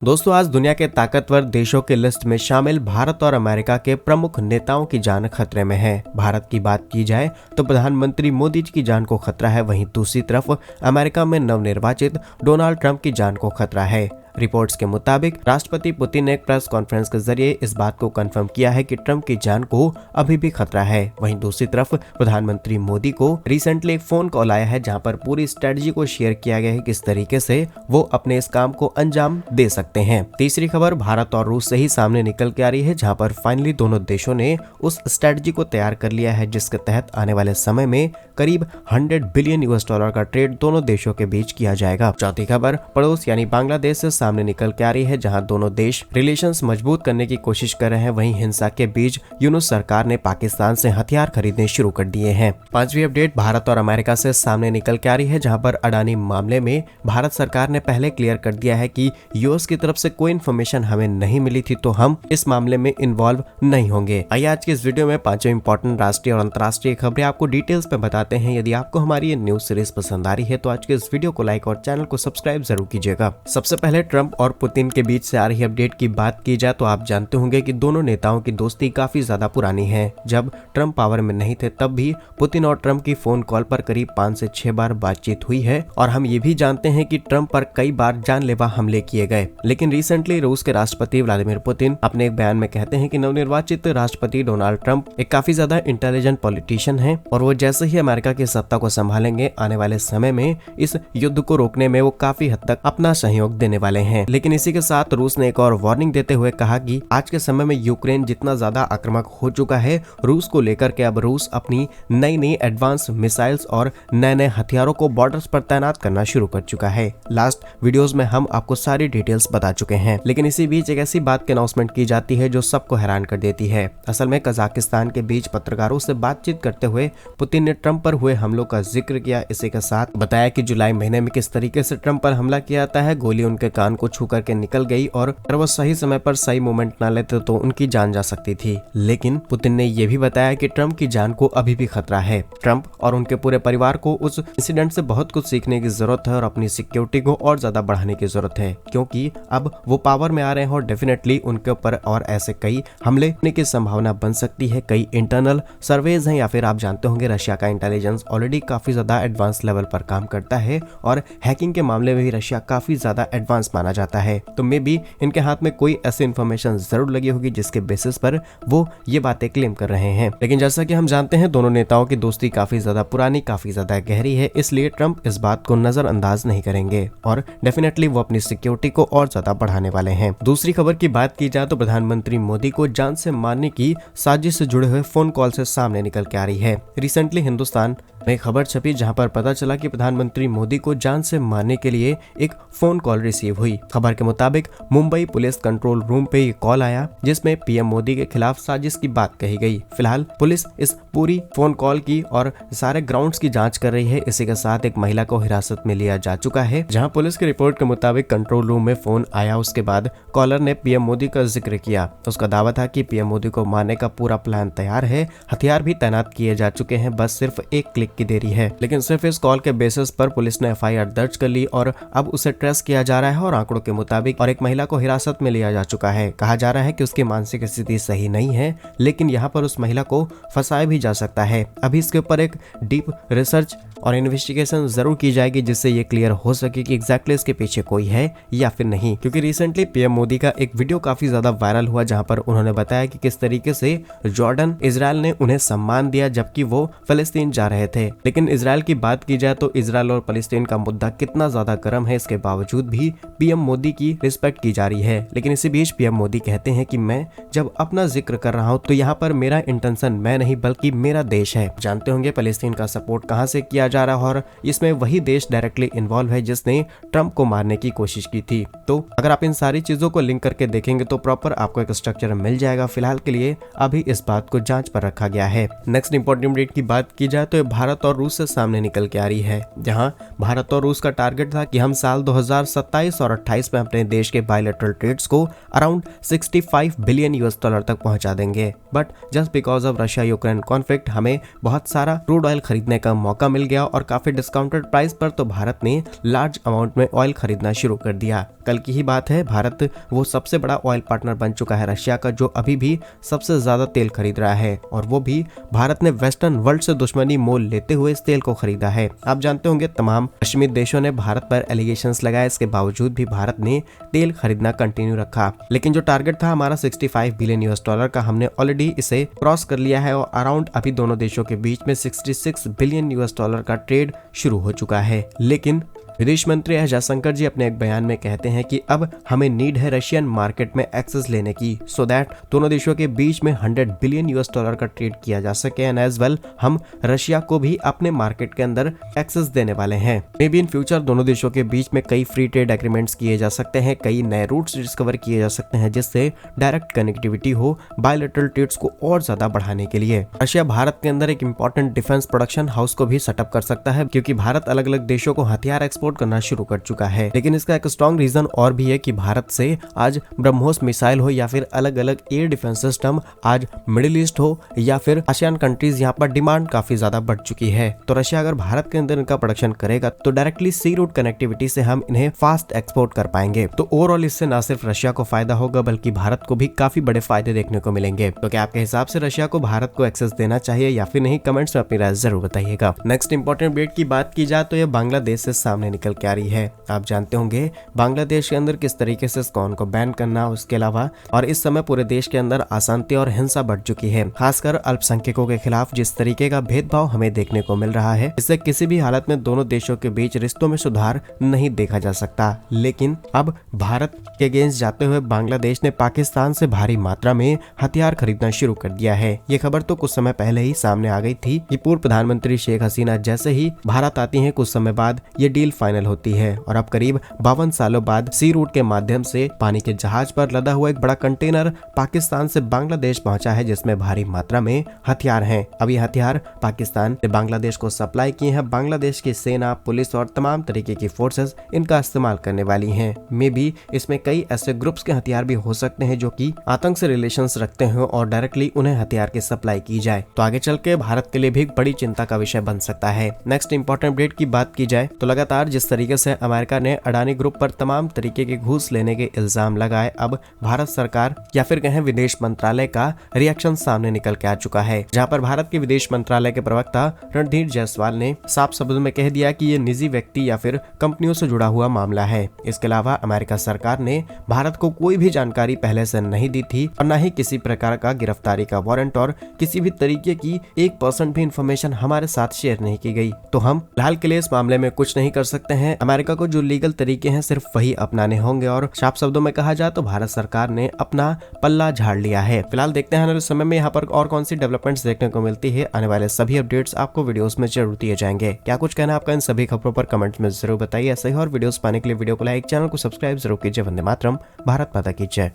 दोस्तों, आज दुनिया के ताकतवर देशों के लिस्ट में शामिल भारत और अमेरिका के प्रमुख नेताओं की जान खतरे में है। भारत की बात की जाए तो प्रधानमंत्री मोदी जी की जान को खतरा है, वहीं दूसरी तरफ अमेरिका में नवनिर्वाचित डोनाल्ड ट्रंप की जान को खतरा है। रिपोर्ट्स के मुताबिक राष्ट्रपति पुतिन ने एक प्रेस कॉन्फ्रेंस के जरिए इस बात को कंफर्म किया है कि ट्रंप की जान को अभी भी खतरा है। वहीं दूसरी तरफ प्रधानमंत्री मोदी को रिसेंटली एक फोन कॉल आया है, जहां पर पूरी स्ट्रेटजी को शेयर किया गया है किस तरीके से वो अपने इस काम को अंजाम दे सकते हैं। तीसरी खबर भारत और रूस से ही सामने निकल के आ रही है, जहां पर फाइनली दोनों देशों ने उस स्ट्रेटजी को तैयार कर लिया है जिसके तहत आने वाले समय में करीब $100 बिलियन का ट्रेड दोनों देशों के बीच किया जाएगा। चौथी खबर पड़ोस यानी बांग्लादेश से सामने निकल के आ रही है, जहां दोनों देश रिलेशंस मजबूत करने की कोशिश कर रहे हैं। वहीं हिंसा के बीच यूनुस सरकार ने पाकिस्तान से हथियार खरीदने शुरू कर दिए हैं। पांचवी अपडेट भारत और अमेरिका से सामने निकल के आ रही है, जहां पर अडानी मामले में भारत सरकार ने पहले क्लियर कर दिया है कि यूएस की तरफ से कोई इन्फॉर्मेशन हमें नहीं मिली थी, तो हम इस मामले में इन्वॉल्व नहीं होंगे। आइए आज की इस वीडियो में पांचों इंपॉर्टेंट राष्ट्रीय और अंतर्राष्ट्रीय खबरें आपको डिटेल्स में बताते हैं। यदि आपको हमारी ये न्यूज सीरीज पसंद आ रही है तो आज के इस वीडियो को लाइक और चैनल को सब्सक्राइब जरूर कीजिएगा। सबसे पहले ट्रंप और पुतिन के बीच से आ रही अपडेट की बात की जाए तो आप जानते होंगे कि दोनों नेताओं की दोस्ती काफी ज्यादा पुरानी है। जब ट्रंप पावर में नहीं थे तब भी पुतिन और ट्रंप की फोन कॉल पर करीब 5 से 6 बार बातचीत हुई है और हम ये भी जानते हैं कि ट्रंप पर कई बार जानलेवा हमले किए गए। लेकिन रिसेंटली रूस के राष्ट्रपति व्लादिमीर पुतिन अपने एक बयान में कहते हैं कि नवनिर्वाचित राष्ट्रपति डोनाल्ड ट्रंप एक काफी ज्यादा इंटेलिजेंट पॉलिटिशियन है और वो जैसे ही अमेरिका की सत्ता को संभालेंगे आने वाले समय में इस युद्ध को रोकने में वो काफी हद तक अपना सहयोग देने वाले हैं। लेकिन इसी के साथ रूस ने एक और वार्निंग देते हुए कहा कि आज के समय में यूक्रेन जितना ज्यादा आक्रामक हो चुका है रूस को लेकर के अब रूस अपनी नई नई एडवांस मिसाइल्स और नए नए हथियारों को बॉर्डर्स पर तैनात करना शुरू कर चुका है। लास्ट वीडियोस में हम आपको सारी डिटेल्स बता चुके हैं, लेकिन इसी बीच एक ऐसी बात की अनाउंसमेंट की जाती है जो सबको हैरान कर देती है। असल में कजाकिस्तान के बीच पत्रकारों से बातचीत करते हुए पुतिन ने ट्रंप पर हुए हमलों का जिक्र किया। इसी के साथ बताया कि जुलाई महीने में किस तरीके से ट्रंप पर हमला किया जाता है, गोली उनके कान को छू करके निकल गई और अगर वो सही समय पर सही मूवमेंट ना लेते तो उनकी जान जा सकती थी। लेकिन पुतिन ने यह भी बताया कि ट्रंप की जान को अभी भी खतरा है। ट्रंप और उनके पूरे परिवार को उस इंसिडेंट से बहुत कुछ सीखने की जरूरत है और अपनी सिक्योरिटी को और ज्यादा बढ़ाने की जरूरत है, क्योंकि अब वो पावर में आ रहे हैं और डेफिनेटली उनके ऊपर और ऐसे कई हमले होने की संभावना बन सकती है। कई इंटरनल सर्वेज हैं या फिर आप जानते होंगे रशिया का इंटेलिजेंस ऑलरेडी काफी ज्यादा एडवांस लेवल पर काम करता है और हैकिंग के मामले में भी रशिया काफी ज्यादा एडवांस माना जाता है। तो मे बी इनके हाथ में कोई ऐसी इन्फॉर्मेशन जरूर लगी होगी जिसके बेसिस पर वो ये बातें क्लेम कर रहे हैं। लेकिन जैसा कि हम जानते हैं दोनों नेताओं की दोस्ती काफी ज्यादा पुरानी, काफी ज्यादा गहरी है, इसलिए ट्रंप इस बात को नजरअंदाज नहीं करेंगे और डेफिनेटली वो अपनी सिक्योरिटी को और ज्यादा बढ़ाने वाले हैं। दूसरी खबर की बात की जाए तो प्रधानमंत्री मोदी को जान से मारने की साजिश से जुड़े हुए फोन कॉल से सामने निकल के आ रही है। रिसेंटली हिंदुस्तान में खबर छपी जहां पर पता चला कि प्रधानमंत्री मोदी को जान से मारने के लिए एक फोन कॉल रिसीव हुई। खबर के मुताबिक मुंबई पुलिस कंट्रोल रूम पे ये कॉल आया जिसमें पीएम मोदी के खिलाफ साजिश की बात कही गई। फिलहाल पुलिस इस पूरी फोन कॉल की और सारे ग्राउंड्स की जांच कर रही है। इसी के साथ एक महिला को हिरासत में लिया जा चुका है। जहां पुलिस की रिपोर्ट के मुताबिक कंट्रोल रूम में फोन आया, उसके बाद कॉलर ने पीएम मोदी का जिक्र किया। उसका दावा था कि पीएम मोदी को मारने का पूरा प्लान तैयार है, हथियार भी तैनात किए जा चुके हैं, बस सिर्फ एक क्लिक की देरी है। लेकिन सिर्फ इस कॉल के बेसिस पर पुलिस ने एफआईआर दर्ज कर ली और अब उसे ट्रेस किया जा रहा है और आंकड़ों के मुताबिक और एक महिला को हिरासत में लिया जा चुका है। कहा जा रहा है कि उसकी मानसिक स्थिति सही नहीं है, लेकिन यहाँ पर उस महिला को फंसाया भी जा सकता है। अभी इसके ऊपर एक डीप रिसर्च और इन्वेस्टिगेशन जरूर की जाएगी जिससे ये क्लियर हो सके कि एग्जैक्टली इसके पीछे कोई है या फिर नहीं। क्योंकि रिसेंटली पीएम मोदी का एक वीडियो काफी ज्यादा वायरल हुआ जहां पर उन्होंने बताया कि किस तरीके से जॉर्डन इजराइल ने उन्हें सम्मान दिया जबकि वो फलस्तीन जा रहे थे। लेकिन इजराइल की बात की जाए तो इजराइल और फलस्तीन का मुद्दा कितना ज्यादा गर्म है, इसके बावजूद भी पीएम मोदी की रिस्पेक्ट की जा रही है। लेकिन इसी बीच पीएम मोदी कहते हैं कि मैं जब अपना जिक्र कर रहा हूँ तो यहाँ पर मेरा इंटेंशन मैं नहीं बल्कि मेरा देश है। जानते होंगे फलस्तीन का सपोर्ट कहाँ से किया जा रहा है और इसमें वही देश डायरेक्टली इन्वॉल्व है जिसने ट्रंप को मारने की कोशिश की थी। तो अगर आप इन सारी चीजों को लिंक करके देखेंगे तो प्रॉपर आपको एक स्ट्रक्चर मिल जाएगा। फिलहाल के लिए अभी इस बात को जांच पर रखा गया है। नेक्स्ट इंपॉर्टेंट अपडेट की बात की जाए तो भारत भारत और रूस से सामने निकल के आ रही है, जहां भारत और रूस का टारगेट था कि हम साल 2027 और 28 में अपने देश के बायलैटरल ट्रेड्स को अराउंड 65 बिलियन यूएस डॉलर तक पहुंचा देंगे। But just because of Russia Ukraine conflict हमें बहुत सारा क्रूड ऑयल खरीदने का मौका मिल गया और काफी डिस्काउंटेड प्राइस पर तो भारत ने लार्ज अमाउंट में ऑयल खरीदना शुरू कर दिया। कल की ही बात है, भारत वो सबसे बड़ा ऑयल पार्टनर बन चुका है रशिया का, जो अभी भी सबसे ज्यादा तेल खरीद रहा है, और वो भी भारत ने वेस्टर्न वर्ल्ड से दुश्मनी मोल लेते हुए इस तेल को खरीदा है। आप जानते होंगे तमाम पश्चिमी देशों ने भारत पर एलिगेशंस लगाए, इसके बावजूद भी भारत ने तेल खरीदना कंटिन्यू रखा। लेकिन जो टारगेट था हमारा 65 बिलियन यूएस डॉलर का, हमने ऑलरेडी इसे क्रॉस कर लिया है और अराउंड अभी दोनों देशों के बीच में 66 बिलियन यूएस डॉलर का ट्रेड शुरू हो चुका है। लेकिन विदेश मंत्री एस जयशंकर जी अपने एक बयान में कहते हैं कि अब हमें नीड है रशियन मार्केट में एक्सेस लेने की, सो दैट दोनों देशों के बीच में 100 बिलियन यूएस डॉलर का ट्रेड किया जा सके, एंड एज वेल हम रशिया को भी अपने मार्केट के अंदर एक्सेस देने वाले हैं। मे बी इन फ्यूचर दोनों देशों के बीच में कई फ्री ट्रेड एग्रीमेंट्स किए जा सकते हैं, कई नए रूट्स डिस्कवर किए जा सकते हैं, जिससे डायरेक्ट कनेक्टिविटी हो बायलैटरल ट्रेड्स को और ज्यादा बढ़ाने के लिए। रशिया भारत के अंदर एक इंपॉर्टेंट डिफेंस प्रोडक्शन हाउस को भी सेटअप कर सकता है, क्योंकि भारत अलग अलग देशों को हथियार एक्सपोर्ट करना शुरू कर चुका है। लेकिन इसका एक स्ट्रॉन्ग रीजन और भी है कि भारत से आज ब्रह्मोस मिसाइल हो या फिर अलग अलग एयर डिफेंस सिस्टम, आज मिडिल ईस्ट हो या फिर आसियान कंट्रीज, यहाँ पर डिमांड काफी ज्यादा बढ़ चुकी है। तो रशिया अगर भारत के अंदर इनका प्रोडक्शन करेगा तो डायरेक्टली सी रूट कनेक्टिविटी से हम इन्हें फास्ट एक्सपोर्ट कर पाएंगे। तो ओवरऑल इससे न सिर्फ रशिया को फायदा होगा बल्कि भारत को भी काफी बड़े फायदे देखने को मिलेंगे। तो क्या आपके हिसाब से रशिया को भारत को एक्सेस देना चाहिए या फिर नहीं? कमेंट्स में अपनी राय जरूर बताइएगा। नेक्स्ट इंपॉर्टेंट अपडेट की बात की जाए तो ये बांग्लादेश से सामने निकल के आ रही है। आप जानते होंगे बांग्लादेश के अंदर किस तरीके से स्कॉन को बैन करना, उसके अलावा और इस समय पूरे देश के अंदर अशांति और हिंसा बढ़ चुकी है, खासकर अल्पसंख्यकों के खिलाफ जिस तरीके का भेदभाव हमें देखने को मिल रहा है, इससे किसी भी हालत में दोनों देशों के बीच रिश्तों में सुधार नहीं देखा जा सकता। लेकिन अब भारत के अगेंस्ट जाते हुए बांग्लादेश ने पाकिस्तान से भारी मात्रा में हथियार खरीदना शुरू कर दिया है। ये खबर तो कुछ समय पहले ही सामने आ गई थी कि पूर्व प्रधानमंत्री शेख हसीना जैसे ही भारत आती हैं, कुछ समय बाद ये डील फाइनल होती है और अब करीब 52 सालों बाद सी रूट के माध्यम से पानी के जहाज पर लदा हुआ एक बड़ा कंटेनर पाकिस्तान से बांग्लादेश पहुंचा है, जिसमें भारी मात्रा में हथियार हैं। अब ये हथियार पाकिस्तान ने बांग्लादेश को सप्लाई किए हैं। बांग्लादेश की सेना, पुलिस और तमाम तरीके की फोर्सेस इनका इस्तेमाल करने वाली हैं। मे बी इसमें कई ऐसे ग्रुप्स के हथियार भी हो सकते हैं जो कि आतंक से रिलेशंस रखते हो और डायरेक्टली उन्हें हथियार की सप्लाई की जाए, तो आगे चल के भारत के लिए भी बड़ी चिंता का विषय बन सकता है। नेक्स्ट इंपॉर्टेंट अपडेट की बात की जाए तो लगातार जिस तरीके से अमेरिका ने अडानी ग्रुप पर तमाम तरीके के घूस लेने के इल्जाम लगाए, अब भारत सरकार या फिर कहें विदेश मंत्रालय का रिएक्शन सामने निकल के आ चुका है, जहां पर भारत के विदेश मंत्रालय के प्रवक्ता रणधीर जायसवाल ने साफ शब्दों में कह दिया कि ये निजी व्यक्ति या फिर कंपनियों से जुड़ा हुआ मामला है। इसके अलावा अमेरिका सरकार ने भारत को कोई भी जानकारी पहले से नहीं दी थी और न ही किसी प्रकार का गिरफ्तारी का वारंट और किसी भी तरीके की 1% भी इंफॉर्मेशन हमारे साथ शेयर नहीं की गई। तो हम फिलहाल के लिए इस मामले में कुछ नहीं कर सकते हैं। अमेरिका को जो लीगल तरीके हैं सिर्फ वही अपनाने होंगे और साफ शब्दों में कहा जाए तो भारत सरकार ने अपना पल्ला झाड़ लिया है। फिलहाल देखते हैं आने वाले समय में यहाँ पर और कौन सी डेवलपमेंट्स देखने को मिलती है। आने वाले सभी अपडेट्स आपको वीडियोस में जरूर दिए जाएंगे। क्या कुछ कहना आपका इन सभी खबरों पर कमेंट्स में जरूर बताइए। ऐसे ही और वीडियोस पाने के लिए वीडियो को लाइक, चैनल को सब्सक्राइब जरूर कीजिए। वंदे मातरम, भारत माता की जय।